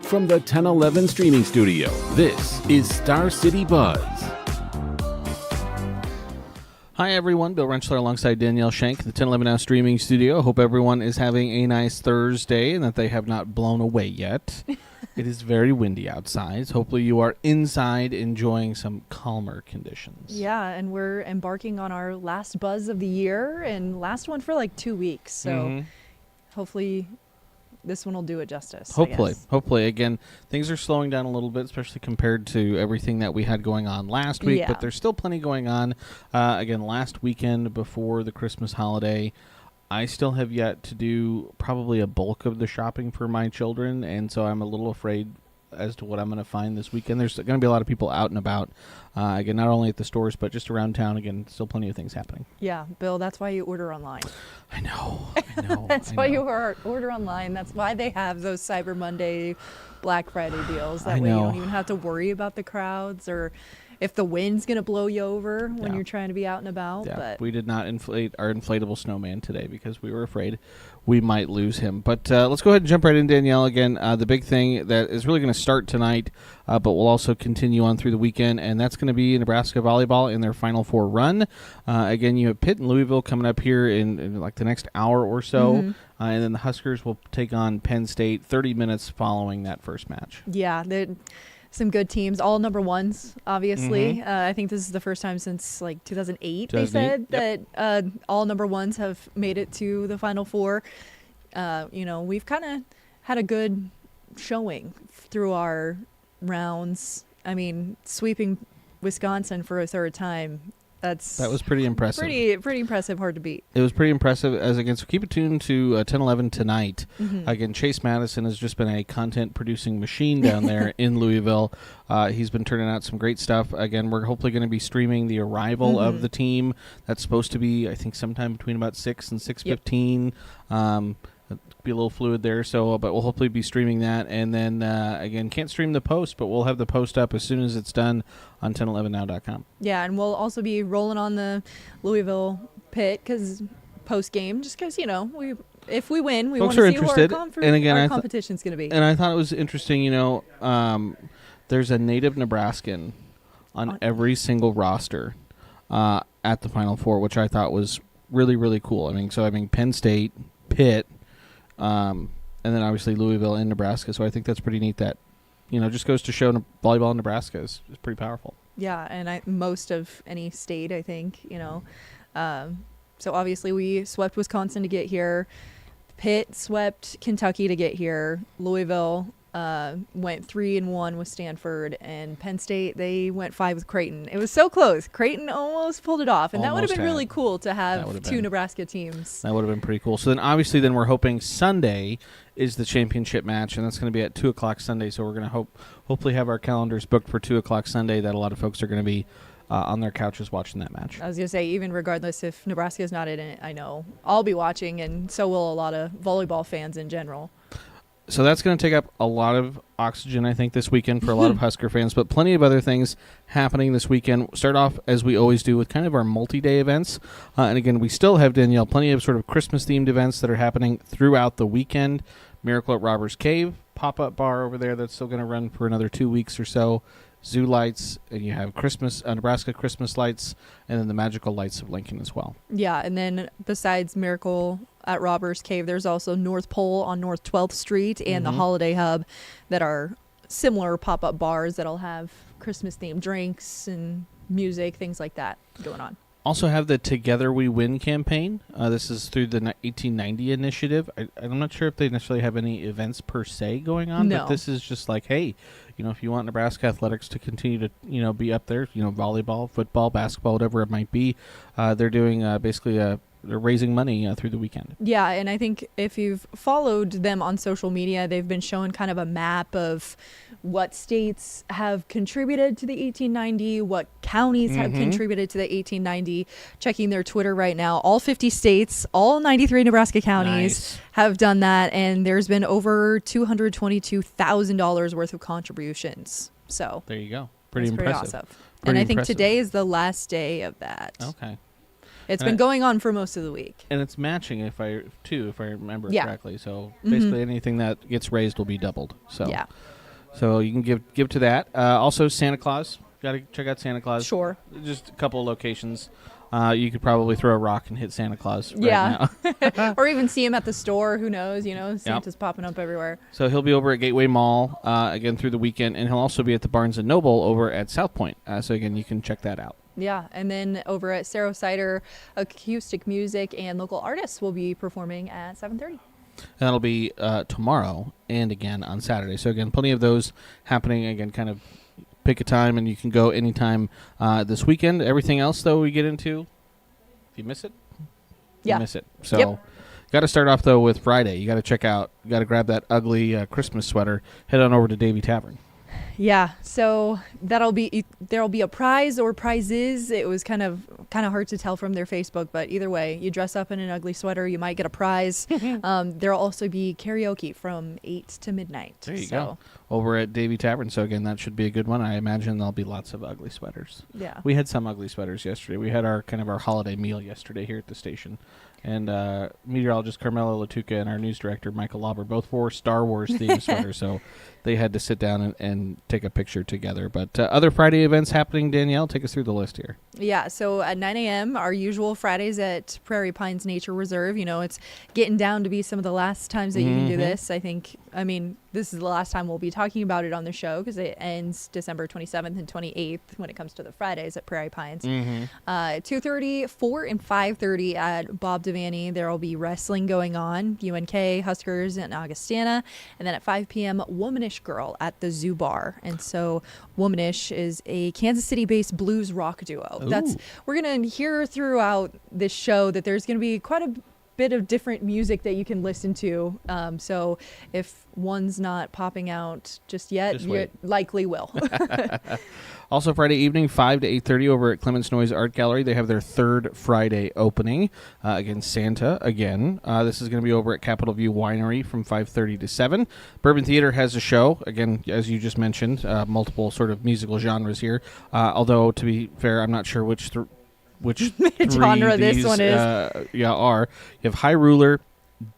From the 1011 streaming studio, this is Star City Buzz. Hi everyone, Bill Rentschler alongside Danielle, Shenk, the 1011 Now streaming studio. Hope everyone is having a nice Thursday and that they have not blown away yet. It is very windy outside. Hopefully you are inside enjoying some calmer conditions. Yeah, and we're embarking on our last buzz of the year and last one for like 2 weeks. So hopefully this one will do it justice. Hopefully. Again, things are slowing down a little bit, especially compared to everything that we had going on last week. Yeah. But there's still plenty going on. Again, last weekend before the Christmas holiday, I still have yet to do probably a bulk of the shopping for my children. And so I'm a little afraid as to what I'm going to find this weekend. There's going to be a lot of people out and about. Again, not only at the stores, but just around town. Again, still plenty of things happening. Yeah, Bill, that's why you order online. I know. That's why you order online. That's why they have those Cyber Monday, Black Friday deals. That way you don't even have to worry about the crowds or if the wind's going to blow you over when you're trying to be out and about. Yeah, but we did not inflate our inflatable snowman today because we were afraid we might lose him. But let's go ahead and jump right in, Danielle. Again, the big thing that is really going to start tonight, but will also continue on through the weekend, and that's going to be Nebraska volleyball in their Final Four run. Again, you have Pitt and Louisville coming up here in like the next hour or so, and then the Huskers will take on Penn State 30 minutes following that first match. Yeah, some good teams, all number ones, obviously. I think this is the first time since like 2008, they said, that all number ones have made it to the Final Four. We've kind of had a good showing through our rounds. I mean, sweeping Wisconsin for a third time. That was pretty impressive. Pretty impressive, hard to beat. It was pretty impressive. So keep it tuned to 1011 tonight. Again, Chase Madison has just been a content-producing machine down there in Louisville. He's been turning out some great stuff. Again, we're hopefully going to be streaming the arrival of the team. That's supposed to be, I think, sometime between about 6 and 6:15. Be a little fluid there, but we'll hopefully be streaming that. And then, again, can't stream the post, but we'll have the post up as soon as it's done on 1011now.com. Yeah, and we'll also be rolling on the Louisville Pitt post-game, just because, if we win, we want to see who our competition's going to be. And I thought it was interesting, there's a native Nebraskan on every single roster at the Final Four, which I thought was really, really cool. Penn State, Pitt, and then obviously Louisville and Nebraska. So I think that's pretty neat that, just goes to show volleyball in Nebraska is pretty powerful. Yeah, and most of any state, I think, so obviously we swept Wisconsin to get here. Pitt swept Kentucky to get here. Louisville went 3-1 with Stanford, and Penn State, they went 5 with Creighton. It was so close. Creighton almost pulled it off, and that would have been really cool to have two Nebraska teams. That would have been pretty cool. So then obviously we're hoping Sunday is the championship match, and that's going to be at 2 o'clock Sunday, so we're going to hopefully have our calendars booked for 2 o'clock Sunday that a lot of folks are going to be on their couches watching that match. I was going to say, even regardless if Nebraska is not in it, I know I'll be watching, and so will a lot of volleyball fans in general. So that's going to take up a lot of oxygen, I think, this weekend for a lot of Husker fans, but plenty of other things happening this weekend. Start off, as we always do, with kind of our multi-day events. And again, we still have, Danielle, plenty of sort of Christmas-themed events that are happening throughout the weekend. Miracle at Robbers Cave, pop-up bar over there that's still going to run for another 2 weeks or so. Zoo lights, and you have Nebraska Christmas lights, and then the magical lights of Lincoln as well. Yeah, and then besides Miracle at Robbers Cave, there's also North Pole on North 12th Street and the Holiday Hub that are similar pop-up bars that'll have Christmas-themed drinks and music, things like that going on. Also have the Together We Win campaign. This is through the 1890 initiative. I'm not sure if they necessarily have any events per se going on, but this is just like, hey, if you want Nebraska athletics to continue to, be up there, volleyball, football, basketball, whatever it might be, they're doing they're raising money through the weekend. Yeah, and I think if you've followed them on social media, they've been showing kind of a map of what states have contributed to the 1890, what counties have contributed to the 1890. Checking their Twitter right now, all 50 states, all 93 Nebraska counties have done that, and there's been over $222,000 worth of contributions. So there you go. Pretty impressive. Awesome. And I think today is the last day of that. Okay. It's been going on for most of the week. And it's matching if I remember correctly. So basically anything that gets raised will be doubled. So yeah. So you can give to that. Also, Santa Claus. Got to check out Santa Claus. Sure. Just a couple of locations. You could probably throw a rock and hit Santa Claus right now. Or even see him at the store. Who knows? Santa's popping up everywhere. So he'll be over at Gateway Mall again through the weekend, and he'll also be at the Barnes & Noble over at South Point. So again, you can check that out. Yeah, and then over at Cerro Cider, acoustic music and local artists will be performing at 7:30. And that'll be tomorrow and again on Saturday. So again, plenty of those happening. Again, kind of pick a time and you can go anytime this weekend. Everything else, though, we get into, if you miss it, you miss it. So got to start off, though, with Friday. You got to grab that ugly Christmas sweater, head on over to Davy Tavern. Yeah, so there'll be a prize or prizes. It was kind of hard to tell from their Facebook, but either way, you dress up in an ugly sweater, you might get a prize. There'll also be karaoke from 8 to midnight. There you go. Over at Davy Tavern. So again, that should be a good one. I imagine there'll be lots of ugly sweaters. Yeah. We had some ugly sweaters yesterday. We had our holiday meal yesterday here at the station. And meteorologist Carmela Latuca and our news director Michael Lauber both wore Star Wars themed sweaters, so they had to sit down and take a picture together. But other Friday events happening, Danielle, take us through the list here. Yeah, so at 9 a.m., our usual Fridays at Prairie Pines Nature Reserve. It's getting down to be some of the last times that you can do this. This is the last time we'll be talking about it on the show because it ends December 27th and 28th when it comes to the Fridays at Prairie Pines. 2:30, 4, and 5:30 at Bob Devaney. There will be wrestling going on, UNK, Huskers, and Augustana. And then at 5 p.m., Womanish Girl at the Zoo Bar. And so Womanish is a Kansas City-based blues rock duo. We're going to hear throughout this show that there's going to be quite a bit of different music that you can listen to. So if one's not popping out just yet, you likely will. Also Friday evening, 5 to 8:30 over at Clements Noise Art Gallery. They have their third Friday opening. Again, Santa again. This is going to be over at Capitol View Winery from 5:30 to 7. Bourbon Theater has a show. Again, as you just mentioned, multiple sort of musical genres here. Although, to be fair, I'm not sure which genre this one is. Are. You have High Ruler,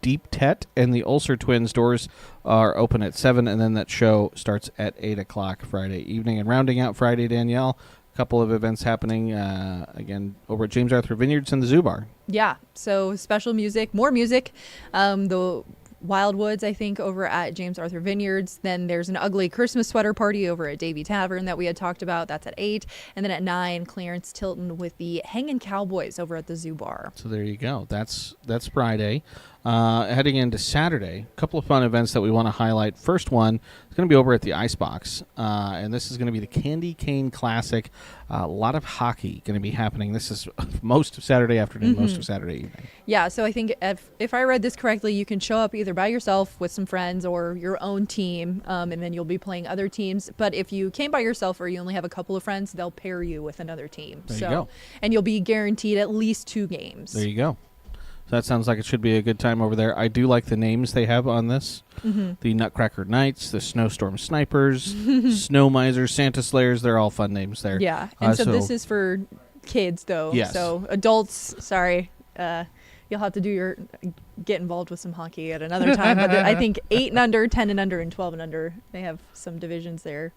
Deep Tet, and the Ulcer Twins. Doors are open at 7, and then that show starts at 8 o'clock Friday evening. And rounding out Friday, Danielle, a couple of events happening, again, over at James Arthur Vineyards and the Zoo Bar. Yeah, so special music, more music. The Wildwoods, I think, over at James Arthur Vineyards. Then there's an ugly Christmas sweater party over at Davy Tavern that we had talked about. That's at 8. And then at 9, Clarence Tilton with the Hangin' Cowboys over at the Zoo Bar. So there you go. That's Friday. Heading into Saturday, a couple of fun events that we want to highlight. First one is going to be over at the Icebox, and this is going to be the Candy Cane Classic. A lot of hockey going to be happening. This is most of Saturday afternoon, most of Saturday evening. Yeah, so I think if I read this correctly, you can show up either by yourself with some friends or your own team, and then you'll be playing other teams. But if you came by yourself or you only have a couple of friends, they'll pair you with another team. There you go. And you'll be guaranteed at least 2 games. There you go. So that sounds like it should be a good time over there. I do like the names they have on this. The Nutcracker Knights, the Snowstorm Snipers, Snow Misers, Santa Slayers. They're all fun names there. Yeah, and so this is for kids, though. Yes. So adults, sorry, you'll have to get involved with some hockey at another time. But I think 8 and under, 10 and under, and 12 and under, they have some divisions there.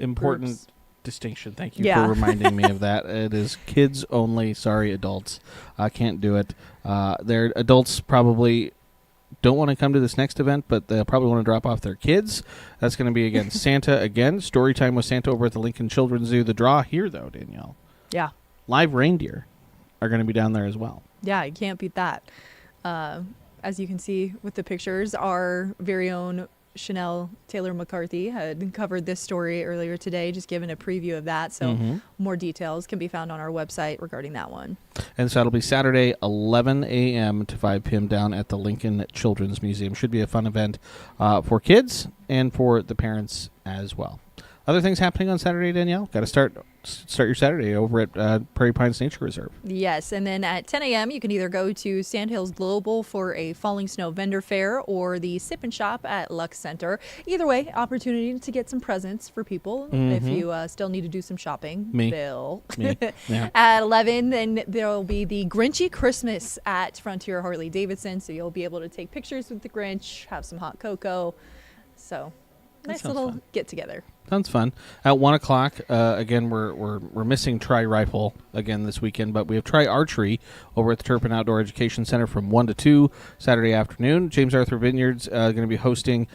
Important Groups. Distinction. Thank you for reminding me of that. It is kids only. Sorry, adults. I can't do it. Their adults probably don't want to come to this next event, but they'll probably want to drop off their kids. That's going to be, again, Santa again. Story time with Santa over at the Lincoln Children's Zoo. The draw here, though, Danielle. Yeah. Live reindeer are going to be down there as well. Yeah, you can't beat that. As you can see with the pictures, our very own Chanel Taylor McCarthy had covered this story earlier today, just giving a preview of that. So more details can be found on our website regarding that one. And so that'll be Saturday, 11 a.m. to 5 p.m. down at the Lincoln Children's Museum. Should be a fun event for kids and for the parents as well. Other things happening on Saturday, Danielle? Got to start your Saturday over at Prairie Pines Nature Reserve. Yes, and then at 10 a.m. you can either go to Sandhills Global for a Falling Snow vendor fair or the Sip and Shop at Lux Center. Either way, opportunity to get some presents for people if you still need to do some shopping. Bill. Me. Yeah. At 11, then there will be the Grinchy Christmas at Frontier Harley-Davidson, so you'll be able to take pictures with the Grinch, have some hot cocoa. So Nice sounds little fun. get together. Sounds fun. At 1 o'clock, again, we're missing Tri Rifle again this weekend, but we have Tri Archery over at the Turpin Outdoor Education Center from 1 to 2 Saturday afternoon. James Arthur Vineyards going to be hosting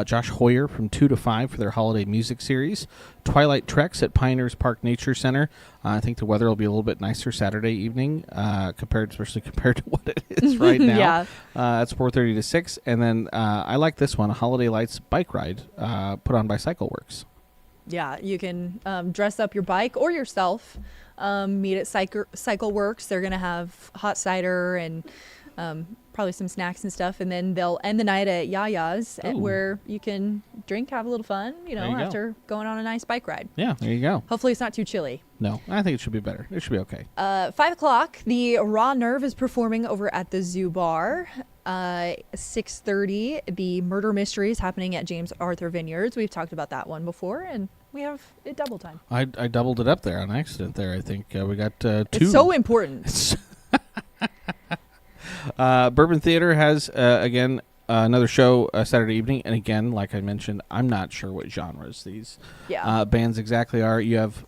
Josh Hoyer from 2 to 5 for their holiday music series. Twilight Treks at Pioneers Park Nature Center. I think the weather will be a little bit nicer Saturday evening, especially compared to what it is right now. Yeah. That's 4:30 to 6. And then I like this one, a Holiday Lights bike ride put on by CycleWorks. Yeah, you can dress up your bike or yourself. Meet at CycleWorks. They're going to have hot cider and probably some snacks and stuff. And then they'll end the night at Yaya's where you can drink, have a little fun, after going on a nice bike ride. Yeah, there you go. Hopefully it's not too chilly. No, I think it should be better. It should be okay. 5 o'clock, the Raw Nerve is performing over at the Zoo Bar. 6:30, the Murder Mystery is happening at James Arthur Vineyards. We've talked about that one before, and we have it double time. I doubled it up there on accident there. I think we got 2. It's so important. Bourbon Theater has, again, another show Saturday evening. And again, like I mentioned, I'm not sure what genres these bands exactly are. You have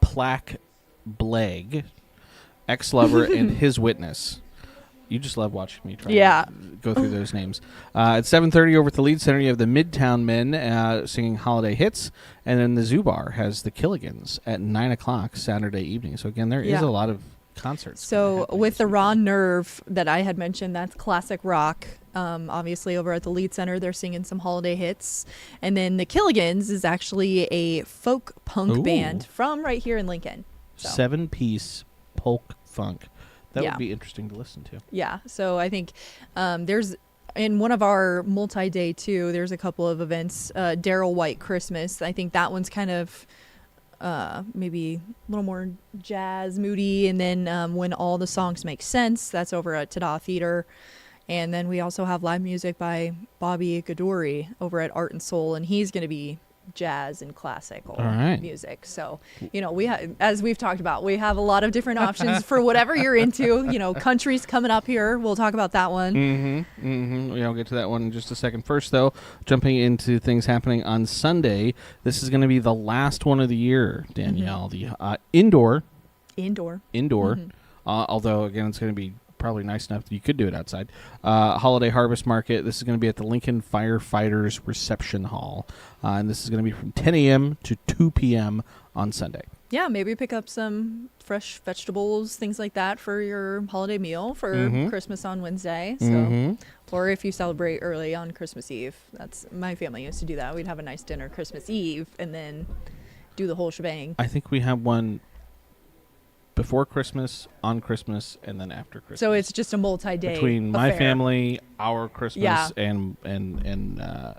Plaque Bleg, Ex-Lover, and His Witness. You just love watching me try to go through those names. At 7:30 over at the Lead Center, you have the Midtown Men singing holiday hits. And then the Zoo Bar has the Killigans at 9 o'clock Saturday evening. So, again, there is a lot of concerts. So with the Raw Nerve that I had mentioned, that's classic rock. Obviously, over at the Lead Center, they're singing some holiday hits. And then the Killigans is actually a folk punk band from right here in Lincoln. So. 7-piece folk funk. That would be interesting to listen to. Yeah. So I think there's in one of our multi-day too, there's a couple of events. Daryl White Christmas. I think that one's kind of maybe a little more jazz moody. And then When All the Songs Make Sense, that's over at Tada Theater. And then we also have live music by Bobby Gadori over at Art and Soul. And he's going to be jazz and classical music. So, as we've talked about, we have a lot of different options for whatever you're into. Country's coming up here. We'll talk about that one. I'll get to that one in just a second. First, though, jumping into things happening on Sunday, this is going to be the last one of the year, Danielle. The indoor. Although, again, it's going to be probably nice enough that you could do it outside. Holiday Harvest Market. This is going to be at the Lincoln Firefighters Reception Hall. And this is going to be from 10 a.m. to 2 p.m. on Sunday. Yeah, maybe pick up some fresh vegetables, things like that for your holiday meal for Christmas on Wednesday. So, or if you celebrate early on Christmas Eve. That's my family used to do that. We'd have a nice dinner Christmas Eve and then do the whole shebang. I think we have one before Christmas, on Christmas, and then after Christmas. So it's just a multi-day between affair. My family, our Christmas, and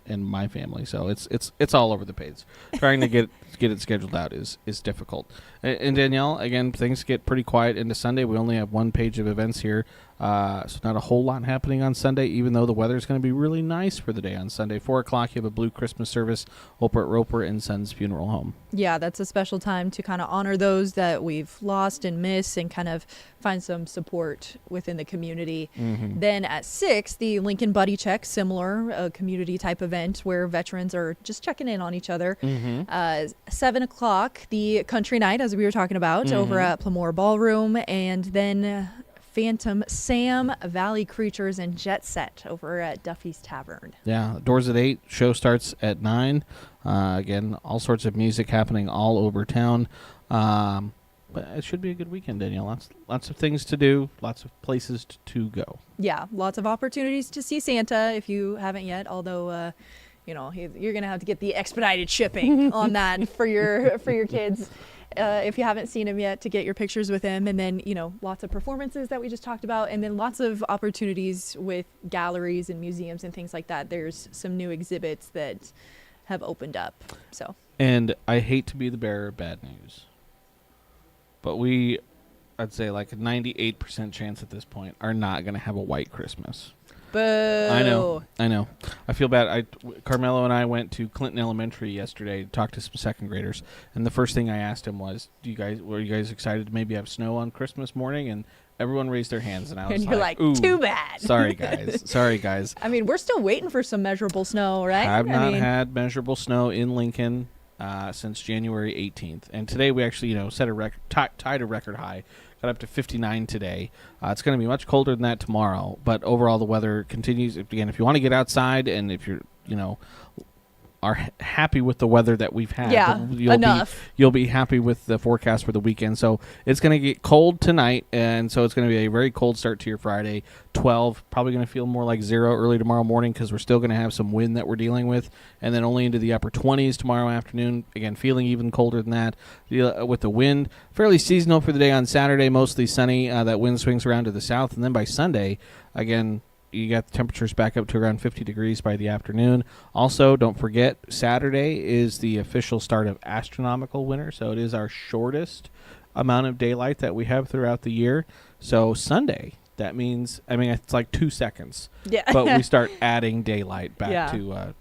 my family. So it's all over the page. Trying to get it scheduled out is difficult. And Danielle, again, things get pretty quiet into Sunday. We only have one page of events here, so not a whole lot happening on Sunday. Even though the weather is going to be really nice for the day on Sunday. 4 o'clock, you have a Blue Christmas service over at Roper and Sons Funeral Home. Yeah, that's a special time to kind of honor those that we've lost and missed, and kind of find some support within the community. Then at 6, the Lincoln Buddy Check, similar, a community type event where veterans are just checking in on each other. 7 o'clock, the Country Night, as we were talking about, over at Plamore Ballroom. And then Phantom Sam, Valley Creatures, and Jet Set over at Duffy's Tavern. Yeah, doors at 8, show starts at 9. Again, all sorts of music happening all over town. But it should be a good weekend, Danielle. Lots of things to do, lots of places to go. Yeah, lots of opportunities to see Santa if you haven't yet, although you're going to have to get the expedited shipping on that for your kids. If you haven't seen him yet, to get your pictures with him. And then, lots of performances that we just talked about. And then lots of opportunities with galleries and museums and things like that. There's some new exhibits that have opened up. So. And I hate to be the bearer of bad news, but we I'd say like a 98% chance at this point, are not going to have a white Christmas. Boo. I know. I feel bad. Carmelo and I went to Clinton Elementary yesterday to talk to some second graders, and the first thing I asked him was, were you guys excited to maybe have snow on Christmas morning? And everyone raised their hands, and I was and you're like, ooh, too bad. Sorry, guys. I mean, we're still waiting for some measurable snow, right? I've not had measurable snow in Lincoln since January 18th, and today we actually, set a record, tied a record high. Got up to 59 today. It's going to be much colder than that tomorrow, but overall the weather continues. Again, if you want to get outside and if you're, are happy with the weather that we've had, you'll be happy with the forecast for the weekend. So it's going to get cold tonight, and so it's going to be a very cold start to your Friday. 12, probably going to feel more like 0 early tomorrow morning because we're still going to have some wind that we're dealing with, and then only into the upper 20s tomorrow afternoon. Again, feeling even colder than that with the wind. Fairly seasonal for the day on Saturday, mostly sunny. That wind swings around to the south, and then by Sunday, again, you got the temperatures back up to around 50 degrees by the afternoon. Also, don't forget, Saturday is the official start of astronomical winter, so it is our shortest amount of daylight that we have throughout the year. So Sunday, that means, it's like 2 seconds. Yeah. But we start adding daylight back to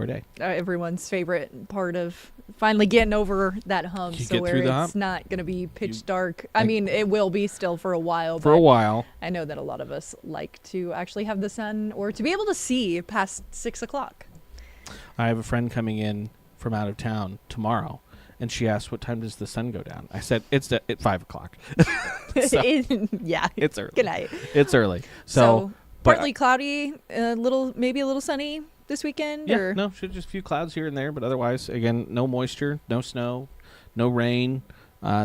our day. Everyone's favorite part of finally getting over that hump, where it's not going to be pitch dark. I mean, it will be still for a while. I know that a lot of us like to actually have the sun or to be able to see past 6 o'clock. I have a friend coming in from out of town tomorrow, and she asked, what time does the sun go down? I said, it's at 5 o'clock. It's early. Good night. It's early. So partly cloudy, maybe a little sunny this weekend? Yeah, no, just a few clouds here and there, but otherwise, again, no moisture, no snow, no rain.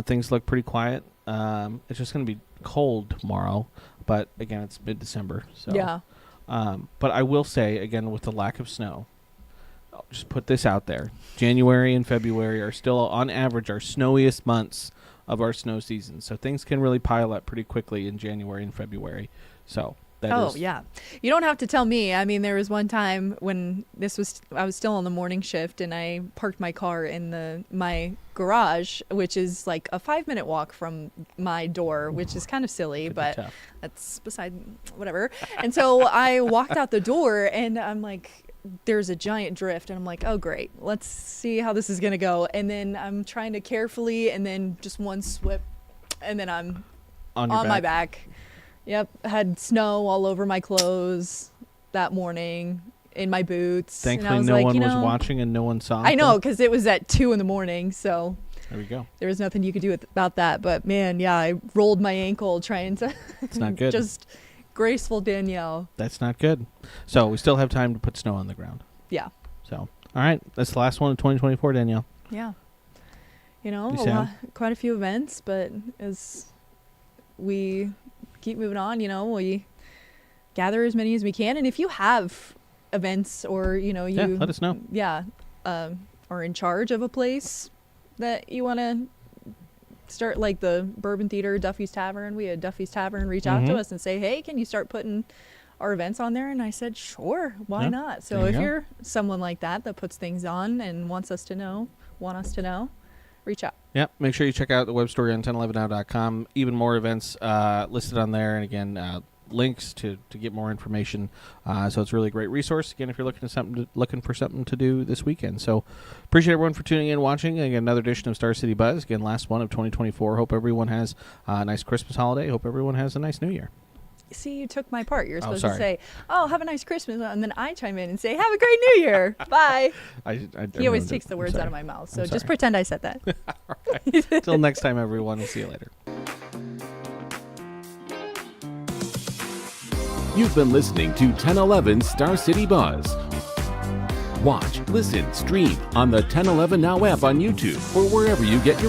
Things look pretty quiet. It's just going to be cold tomorrow, but again, it's mid-December. So. Yeah. But I will say, again, with the lack of snow, I'll just put this out there. January and February are still, on average, our snowiest months of our snow season. So things can really pile up pretty quickly in January and February. So... yeah. You don't have to tell me. I mean, there was one time when I was still on the morning shift, and I parked my car in my garage, which is like a 5-minute walk from my door, which is kind of silly, but that's beside whatever. And so I walked out the door, and I'm like, there's a giant drift, and I'm like, oh great, let's see how this is gonna go. And then I'm trying to carefully, and then just one swip, and then I'm on my back. Yep, had snow all over my clothes that morning, in my boots. Thankfully, no one was watching and no one saw. I know, because it was at 2 a.m, so there we go. There was nothing you could do about that. But man, yeah, I rolled my ankle trying to. It's not good. Just graceful Danielle. That's not good. So we still have time to put snow on the ground. Yeah. So all right, that's the last one of 2024, Danielle. Yeah. Quite a few events, but as we keep moving on, we gather as many as we can, and if you have events or let us know. Are in charge of a place that you want to start, like the Bourbon Theater, Duffy's Tavern. We had Duffy's Tavern reach out to us and say, hey, can you start putting our events on there? And I said, sure, why not? So if you're someone like that puts things on and want us to know, reach out. Yep. Make sure you check out the web story on 1011now.com. Even more events listed on there, and again, links to get more information. So it's really a great resource. Again, if you're looking for something to do this weekend. So appreciate everyone for tuning in, watching. Again, another edition of Star City Buzz. Again, last one of 2024. Hope everyone has a nice Christmas holiday. Hope everyone has a nice New Year. See, you took my part. You're supposed to say, oh, have a nice Christmas, and then I chime in and say, have a great New Year. Bye. He always takes the words out of my mouth, so just pretend I said that. All right. Till next time, everyone. We'll see you later. You've been listening to 1011 Star City Buzz. Watch, listen, stream on the 1011 Now app on YouTube or wherever you get your